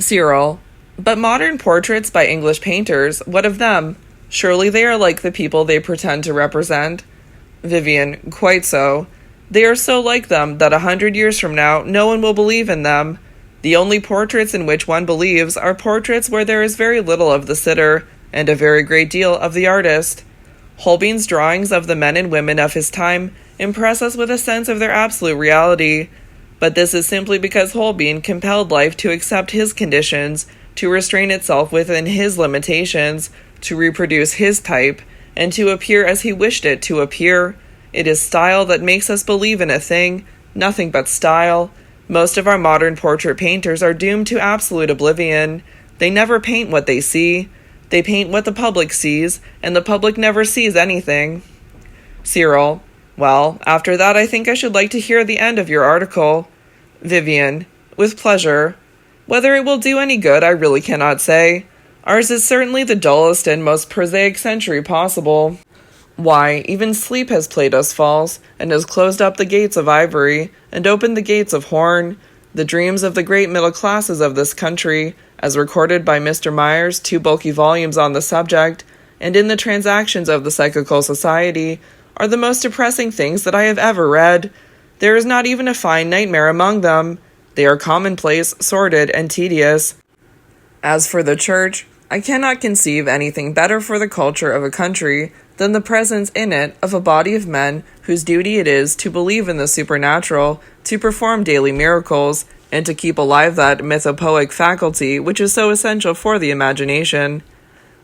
Cyril, but modern portraits by English painters, what of them? Surely they are like the people they pretend to represent. Vivian, quite so. They are so like them that 100 years from now no one will believe in them. The only portraits in which one believes are portraits where there is very little of the sitter and a very great deal of the artist. Holbein's drawings of the men and women of his time impress us with a sense of their absolute reality, but this is simply because Holbein compelled life to accept his conditions, to restrain itself within his limitations, to reproduce his type, and to appear as he wished it to appear. It is style that makes us believe in a thing, nothing but style. Most of our modern portrait painters are doomed to absolute oblivion. They never paint what they see. They paint what the public sees, and the public never sees anything. Cyril, well, after that I think I should like to hear the end of your article. Vivian, with pleasure. Whether it will do any good I really cannot say. Ours is certainly the dullest and most prosaic century possible. Why, even sleep has played us false, and has closed up the gates of ivory, and opened the gates of horn. The dreams of the great middle classes of this country, as recorded by Mr. Myers' 2 bulky volumes on the subject, and in the Transactions of the Psychical Society, are the most depressing things that I have ever read. There is not even a fine nightmare among them. They are commonplace, sordid, and tedious. As for the church, I cannot conceive anything better for the culture of a country than the presence in it of a body of men whose duty it is to believe in the supernatural, to perform daily miracles, and to keep alive that mythopoeic faculty which is so essential for the imagination.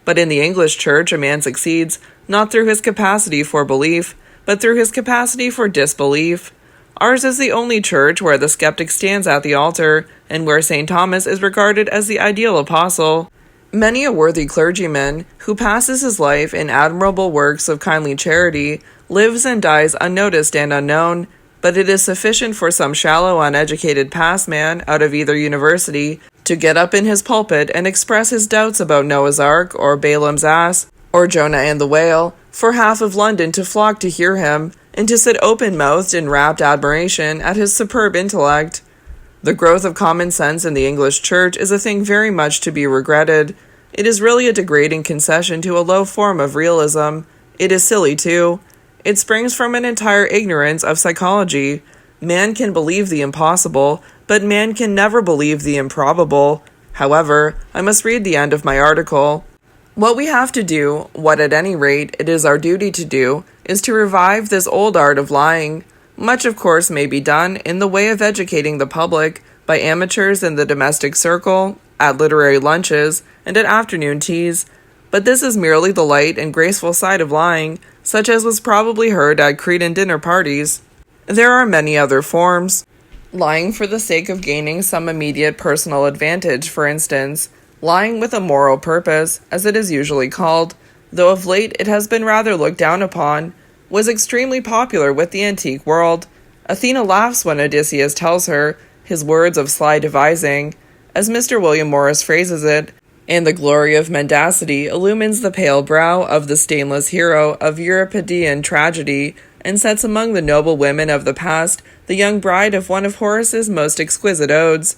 But in the English church a man succeeds, not through his capacity for belief, but through his capacity for disbelief. Ours is the only church where the skeptic stands at the altar, and where St. Thomas is regarded as the ideal apostle. Many a worthy clergyman, who passes his life in admirable works of kindly charity, lives and dies unnoticed and unknown, but it is sufficient for some shallow, uneducated passman out of either university to get up in his pulpit and express his doubts about Noah's Ark, or Balaam's ass, or Jonah and the whale, for half of London to flock to hear him, and to sit open-mouthed in rapt admiration at his superb intellect. The growth of common sense in the English church is a thing very much to be regretted. It is really a degrading concession to a low form of realism. It is silly, too. It springs from an entire ignorance of psychology. Man can believe the impossible, but man can never believe the improbable. However, I must read the end of my article. What we have to do, what at any rate it is our duty to do, is to revive this old art of lying. Much, of course, may be done in the way of educating the public by amateurs in the domestic circle, at literary lunches, and at afternoon teas, but this is merely the light and graceful side of lying, such as was probably heard at Cretan dinner parties. There are many other forms. Lying for the sake of gaining some immediate personal advantage, for instance, lying with a moral purpose, as it is usually called, though of late it has been rather looked down upon, was extremely popular with the antique world. Athena laughs when Odysseus tells her his words of sly devising, as Mr. William Morris phrases it, and the glory of mendacity illumines the pale brow of the stainless hero of Euripidean tragedy, and sets among the noble women of the past the young bride of one of Horace's most exquisite odes.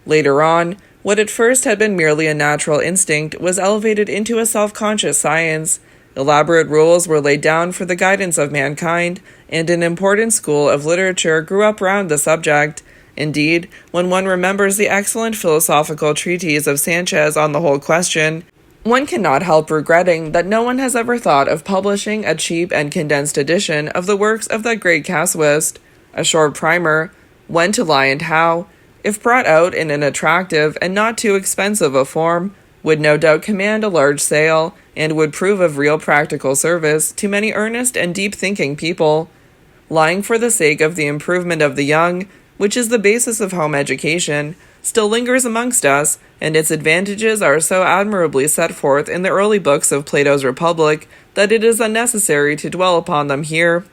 Later on, what at first had been merely a natural instinct was elevated into a self-conscious science. Elaborate rules were laid down for the guidance of mankind, and an important school of literature grew up round the subject. Indeed, when one remembers the excellent philosophical treatise of Sanchez on the whole question, one cannot help regretting that no one has ever thought of publishing a cheap and condensed edition of the works of that great casuist. A short primer, When to Lie and How, if brought out in an attractive and not too expensive a form, would no doubt command a large sale, and would prove of real practical service to many earnest and deep-thinking people. Lying for the sake of the improvement of the young, which is the basis of home education, still lingers amongst us, and its advantages are so admirably set forth in the early books of Plato's Republic that it is unnecessary to dwell upon them here.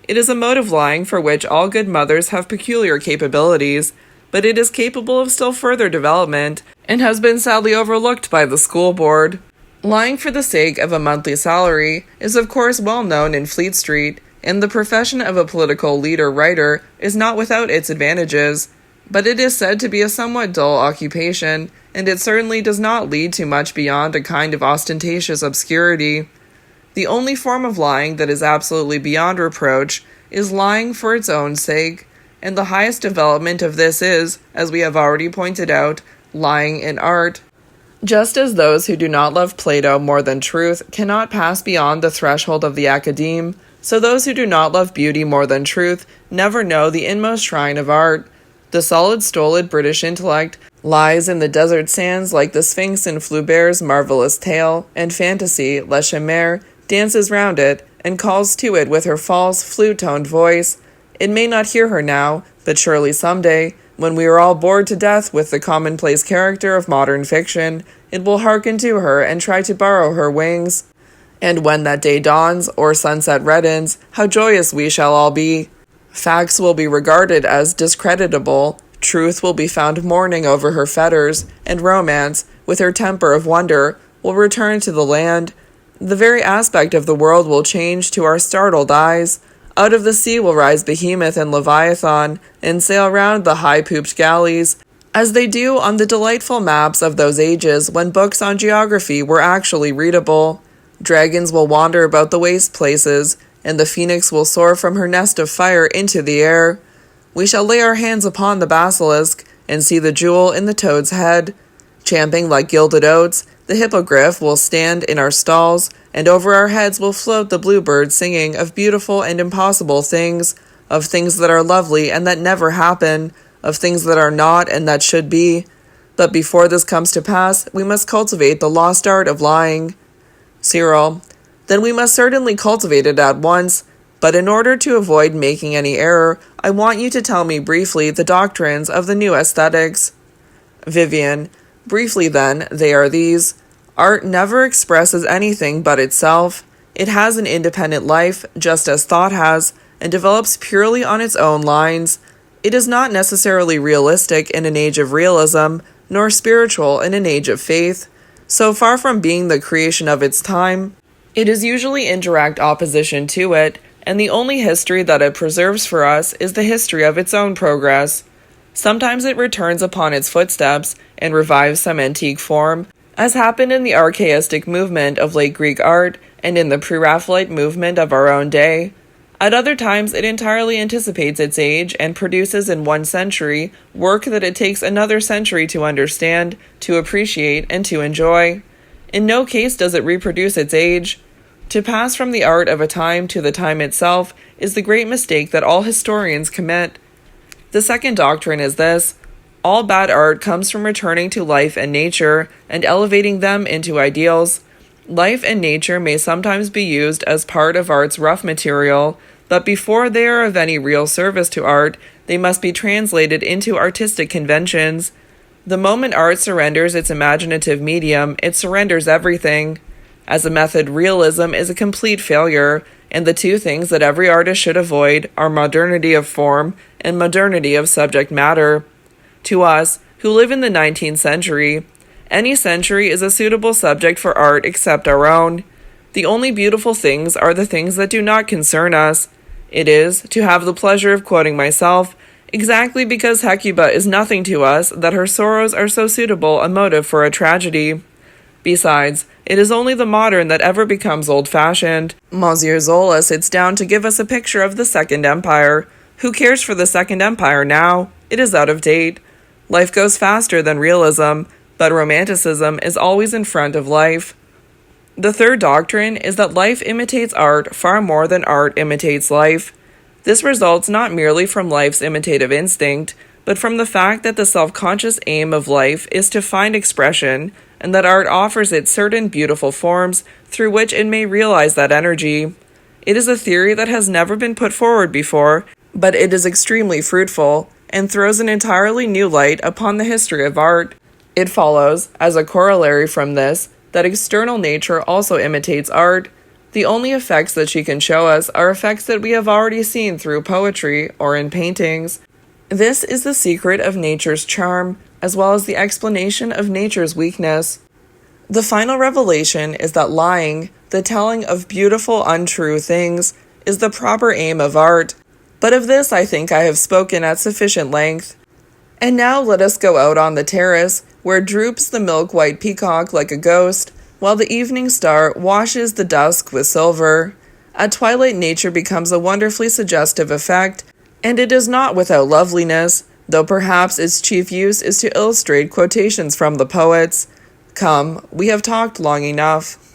It is a mode of lying for which all good mothers have peculiar capabilities, but it is capable of still further development, and has been sadly overlooked by the school board. Lying for the sake of a monthly salary is of course well known in Fleet Street, and the profession of a political leader-writer is not without its advantages. but it is said to be a somewhat dull occupation, and it certainly does not lead to much beyond a kind of ostentatious obscurity. The only form of lying that is absolutely beyond reproach is lying for its own sake, and the highest development of this is, as we have already pointed out, lying in art. Just as those who do not love Plato more than truth cannot pass beyond the threshold of the academe, so those who do not love beauty more than truth never know the inmost shrine of art. The solid, stolid British intellect lies in the desert sands like the Sphinx in Flaubert's marvelous tale, and fantasy, La Chimère, dances round it, and calls to it with her false, flute-toned voice. It may not hear her now, but surely someday, when we are all bored to death with the commonplace character of modern fiction, it will hearken to her and try to borrow her wings. And when that day dawns, or sunset reddens, how joyous we shall all be! Facts will be regarded as discreditable, truth will be found mourning over her fetters, and romance, with her temper of wonder, will return to the land. The very aspect of the world will change to our startled eyes. Out of the sea will rise Behemoth and Leviathan, and sail round the high-pooped galleys, as they do on the delightful maps of those ages when books on geography were actually readable. Dragons will wander about the waste places, and the phoenix will soar from her nest of fire into the air. We shall lay our hands upon the basilisk, and see the jewel in the toad's head. Champing like gilded oats, the hippogriff will stand in our stalls, and over our heads will float the bluebird singing of beautiful and impossible things, of things that are lovely and that never happen, of things that are not and that should be. But before this comes to pass, we must cultivate the lost art of lying. Cyril: then we must certainly cultivate it at once, but in order to avoid making any error, I want you to tell me briefly the doctrines of the new aesthetics. Vivian: briefly then, they are these. Art never expresses anything but itself. It has an independent life, just as thought has, and develops purely on its own lines. It is not necessarily realistic in an age of realism, nor spiritual in an age of faith. So far from being the creation of its time, it is usually in direct opposition to it, and the only history that it preserves for us is the history of its own progress. Sometimes it returns upon its footsteps and revives some antique form, as happened in the archaistic movement of late Greek art and in the pre-Raphaelite movement of our own day. At other times it entirely anticipates its age and produces in one century work that it takes another century to understand, to appreciate, and to enjoy. In no case does it reproduce its age. To pass from the art of a time to the time itself is the great mistake that all historians commit. The second doctrine is this: all bad art comes from returning to life and nature and elevating them into ideals. Life and nature may sometimes be used as part of art's rough material, but before they are of any real service to art, they must be translated into artistic conventions. The moment art surrenders its imaginative medium, it surrenders everything. As a method, realism is a complete failure, and the two things that every artist should avoid are modernity of form and modernity of subject matter. To us, who live in the 19th century, any century is a suitable subject for art except our own. The only beautiful things are the things that do not concern us. It is, to have the pleasure of quoting myself, exactly because Hecuba is nothing to us that her sorrows are so suitable a motive for a tragedy. Besides, it is only the modern that ever becomes old-fashioned. Monsieur Zola sits down to give us a picture of the Second Empire. Who cares for the Second Empire now? It is out of date. Life goes faster than realism, but romanticism is always in front of life. The third doctrine is that life imitates art far more than art imitates life. This results not merely from life's imitative instinct, but from the fact that the self-conscious aim of life is to find expression, and that art offers it certain beautiful forms through which it may realize that energy. It is a theory that has never been put forward before, but it is extremely fruitful, and throws an entirely new light upon the history of art. It follows, as a corollary from this, that external nature also imitates art. The only effects that she can show us are effects that we have already seen through poetry or in paintings. This is the secret of nature's charm, as well as the explanation of nature's weakness. The final revelation is that lying, the telling of beautiful, untrue things, is the proper aim of art. But of this I think I have spoken at sufficient length. And now let us go out on the terrace, where droops the milk-white peacock like a ghost, while the evening star washes the dusk with silver. At twilight nature becomes a wonderfully suggestive effect, and it is not without loveliness, though perhaps its chief use is to illustrate quotations from the poets. Come, we have talked long enough.